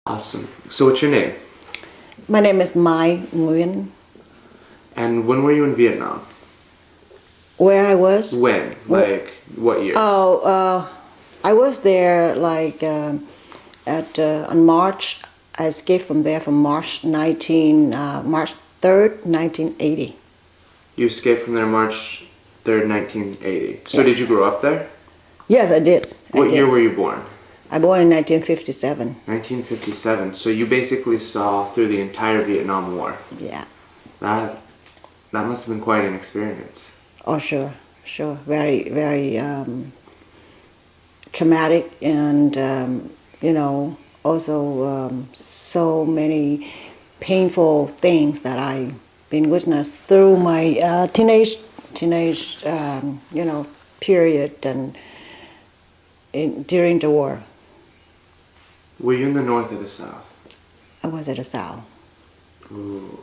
Awesome. So what's your name? My name is M.Nguyen. And when were you in Vietnam? Where I was? When? Like, what years? I was there on March. I escaped from there from March 3rd, 1980. You escaped from there March 3rd, 1980. So Yeah. did you grow up there? Yes, I did. What year were you born? I born in 1957. 1957. So you basically saw through the entire Vietnam War. Yeah. That must have been quite an experience. Oh, sure. Very, very traumatic, and also so many painful things that I been witnessed through my teenage period and during the war. Were you in the North or the South? I was at the South. Ooh.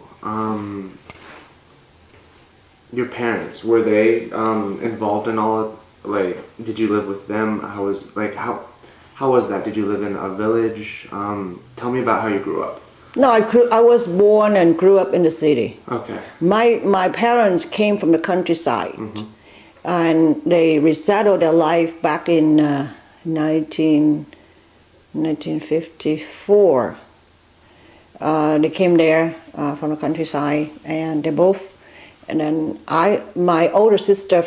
Your parents, were they involved in all of, like, did you live with them? How was that? Did you live in a village? Tell me about how you grew up. No, I was born and grew up in the city. Okay. My parents came from the countryside, Mm-hmm. and they resettled their life back in 1954. They came there from the countryside, and then my older sister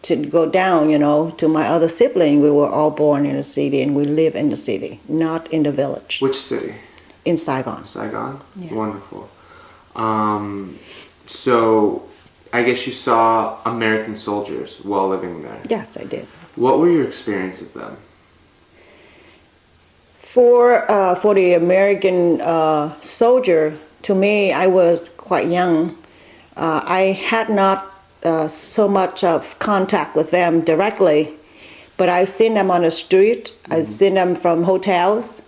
to go down, to my other sibling, we were all born in the city, and we live in the city, not in the village. Which city? In Saigon. Saigon? Yeah. Wonderful. So I guess you saw American soldiers while living there. Yes, I did. What were your experience of them? For the American soldier, to me, I was quite young. I had not so much of contact with them directly, but I've seen them on the street. Mm-hmm. I've seen them from hotels,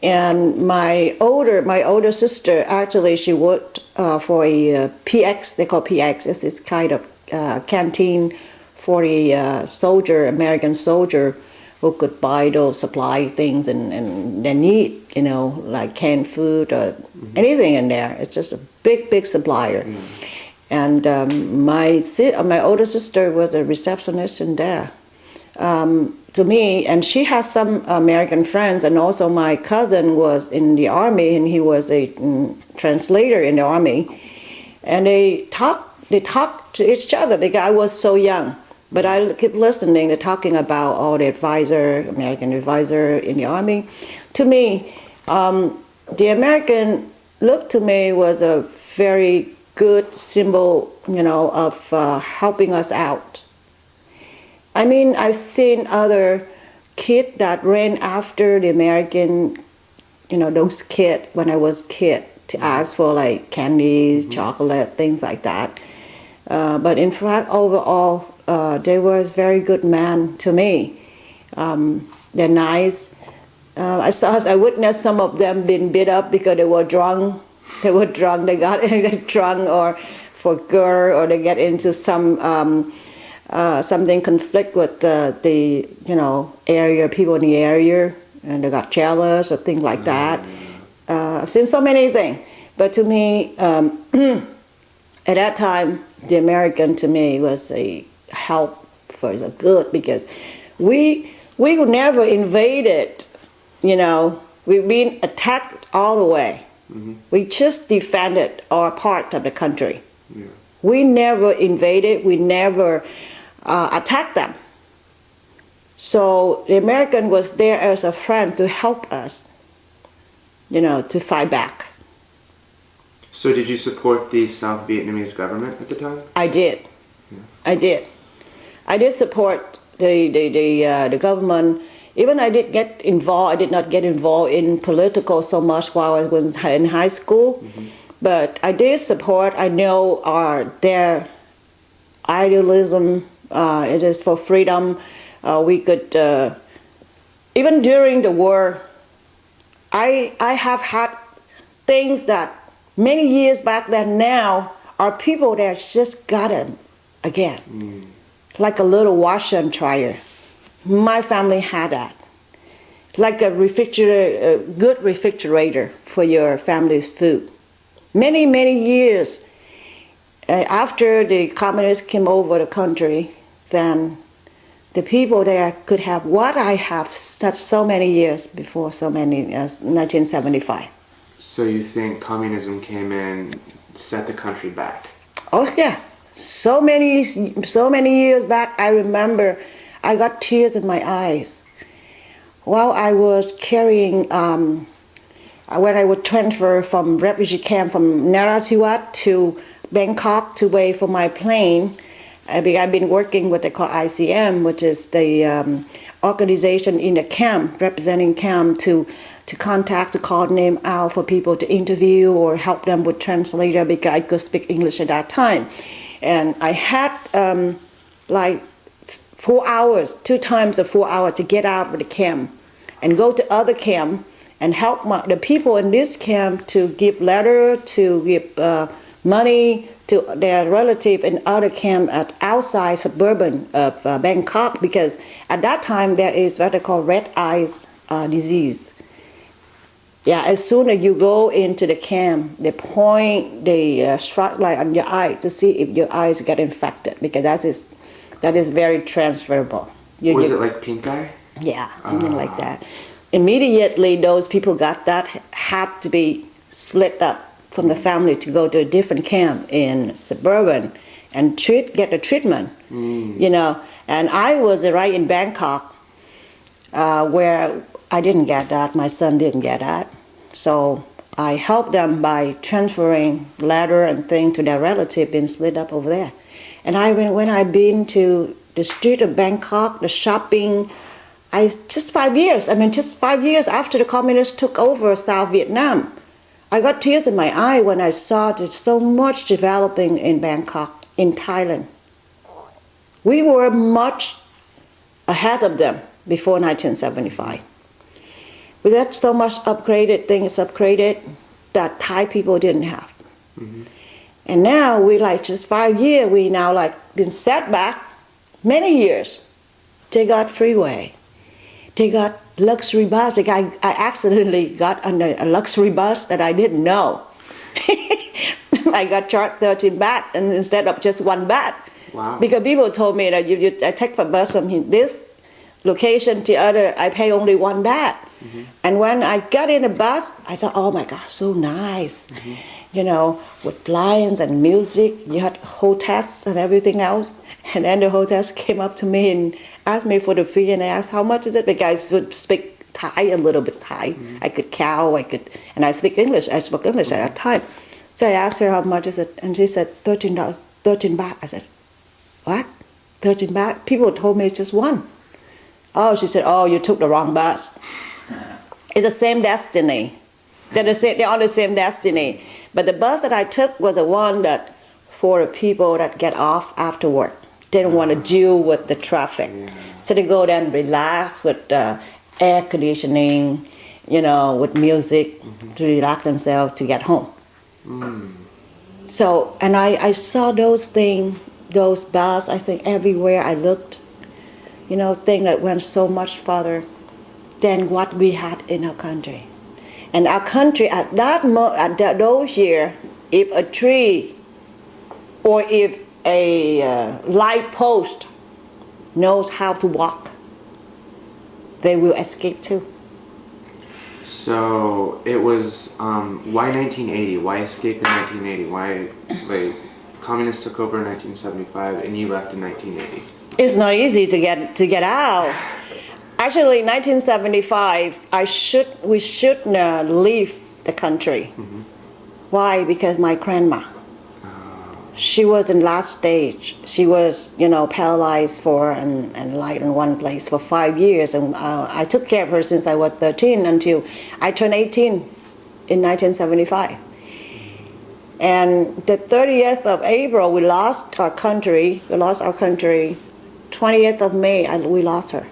and my older sister, actually, she worked for a PX. They call PX. It's this kind of canteen for the American soldier, who could buy those supply things and they need, like canned food or anything in there. It's just a big supplier. And my older sister was a receptionist in there. To me, and she has some American friends, and also my cousin was in the army, and he was a translator in the army. And they talked to each other because I was so young. But I keep listening. They're talking about all the American advisor in the army. To me, the American look to me was a very good symbol, of helping us out. I mean, I've seen other kids that ran after the American, those kids when I was a kid, to ask for like candies, chocolate, things like that. But in fact, overall, they were very good men to me. They're nice. I witnessed some of them being beat up because they were drunk. They got drunk or for girl, or they get into something conflict with the people in the area, and they got jealous or things like that. I've seen so many things. But to me, at that time, the American to me was a help for the good, because we could never invaded, we've been attacked all the way. Mm-hmm. We just defended our part of the country. Yeah. We never invaded, we never attacked them. So the American was there as a friend to help us, to fight back. So did you support the South Vietnamese government at the time? I did. Yeah. I did support the government. Even I did get involved. I did not get involved in political so much while I was in high school, but I did support. I know their idealism. It is for freedom. We could even during the war. I have had things that many years back then now are people that just got it again, like a little washer and dryer. My family had that. like a refrigerator, a good refrigerator for your family's food. Many, many years after the communists came over the country, then the people there could have what I have such so many years before, so many as 1975. So you think communism came in, set the country back? Oh yeah, so many years back. I remember, I got tears in my eyes while I was carrying. When I would transfer from refugee camp from Narathiwat to Bangkok to wait for my plane. I've been working what they call ICM, which is the organization in the camp, representing camp to contact, to call name out for people to interview or help them with translator because I could speak English at that time. And I had like 4 hours, 2 times of 4 hours to get out of the camp and go to other camp and help the people in this camp to give letter, to give money to their relative in other camp at outside suburban of Bangkok, because at that time there is what they call red eyes disease. Yeah, as soon as you go into the camp, they point the spotlight on your eye to see if your eyes get infected, because that is very transferable. Was it like pink eye? Yeah, something like that. Immediately, those people got that, had to be split up from the family to go to a different camp in suburban and get the treatment, you know. And I was right in Bangkok where I didn't get that, my son didn't get that. So I helped them by transferring letter and thing to their relative being split up over there. And when I've been to the street of Bangkok, the shopping, just 5 years after the communists took over South Vietnam, I got tears in my eye when I saw there's so much developing in Bangkok, in Thailand. We were much ahead of them before 1975. We had so much things upgraded that Thai people didn't have. Mm-hmm. And now we just 5 years, we now been set back many years. They got freeway. They got luxury bus. I accidentally got on a luxury bus that I didn't know. I got charged 13 baht and instead of just 1 baht. Wow. Because people told me that I take a bus from this location to other, I pay only 1 baht. Mm-hmm. And when I got in the bus, I thought, oh my God, so nice. Mm-hmm. You know, with blinds and music, you had hostess and everything else. And then the hostess came up to me and asked me for the fee, and I asked how much is it, because I could speak Thai, a little bit Thai. Mm-hmm. I could and I speak English. I spoke English at that time. So I asked her how much is it, and she said $13, 13 baht. I said, what? 13 baht? People told me it's just 1. Oh, she said, oh, you took the wrong bus. It's the same destiny. They're on the same destiny. But the bus that I took was the one that for the people that get off after work. They don't want to deal with the traffic. Yeah. So they go there and relax with air conditioning, you know, with music, mm-hmm. to relax themselves to get home. Mm. So, and I saw those things, those bars, I think everywhere I looked, you know, things that went so much farther than what we had in our country. And our country at those years, if a tree or if a light post knows how to walk, they will escape too. So it was, why 1980? Why escape in 1980? Why, communists took over in 1975 and you left in 1980? It's not easy to get out. Actually, 1975, we should leave the country. Mm-hmm. Why? Because my grandma, she was in last stage. She was, you know, paralyzed and light in one place for 5 years. And I took care of her since I was 13 until I turned 18 in 1975. And the 30th of April, we lost our country. 20th of May, we lost her.